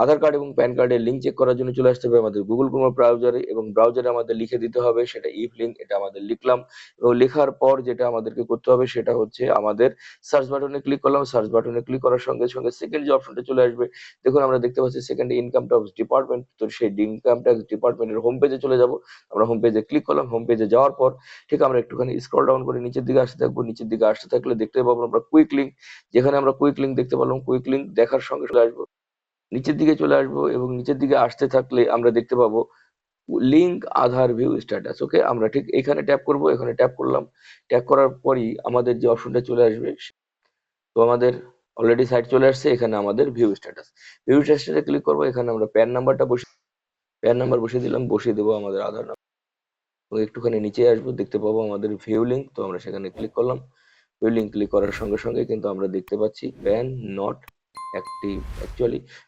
আধার card এবং pan কার্ডের link check করার জন্য চলে আসতে হবে আমাদের গুগল ক্রোম ব্রাউজারে, এবং ব্রাউজারে আমাদের লিখে দিতে হবে সেটা ইফ লিঙ্ক, এটা আমাদের লিখলাম। এবং লেখার পর যেটা আমাদেরকে করতে হবে সেটা হচ্ছে আমাদের সার্চ বাটনে ক্লিক করলাম। সার্চ বাটনে ক্লিক করার সঙ্গে সঙ্গে সেকেন্ড যে অপশনটা চলে আসবে, দেখুন আমরা দেখতে পাচ্ছি সেকেন্ড ইনকাম ট্যাক্স ডিপার্টমেন্ট। তো সেই ইনকাম ট্যাক্স ডিপার্টমেন্টের হোম পেজে চলে যাব। আমরা হোম পেজে ক্লিক করলাম। হোম পেজে যাওয়ার পর ঠিক আমরা একটুখানি স্ক্রল ডাউন করে নিচের দিকে আসতে থাকবো। নিচের দিকে আসতে থাকলে দেখতে পাবো আমরা কুইক লিঙ্ক, যেখানে আমরা কুইক লিঙ্ক দেখতে পেলাম। কুইক লিঙ্ক দেখার সঙ্গে সঙ্গে আসবো, নিচের দিকে চলে আসবো, এবং নিচের দিকে আসতে থাকলে আমরা দেখতে পাবো লিঙ্ক আধার ভিউ স্ট্যাটাস। ওকে, আমরা ঠিক এখানে ট্যাপ করব। এখানে ট্যাপ করলাম। ট্যাপ করার পরই আমাদের যে অপশনটা চলে আসবে, তো আমাদের অলরেডি সাইট চলে আসছে। এখানে আমাদের ভিউ স্ট্যাটাস, ভিউ স্ট্যাটাসে ক্লিক করবো। এখানে আমরা প্যান নাম্বারটা প্যান নাম্বার বসিয়ে দিলাম, বসিয়ে দেবো আমাদের আধার নাম্বার। তো একটুখানি নিচে আসবো, দেখতে পাবো আমাদের ভিউ লিঙ্ক। তো আমরা সেখানে ক্লিক করলাম। ভিউ লিঙ্ক ক্লিক করার সঙ্গে সঙ্গে কিন্তু আমরা দেখতে পাচ্ছি প্যান নট অ্যাক্টিভ। অ্যাকচুয়ালি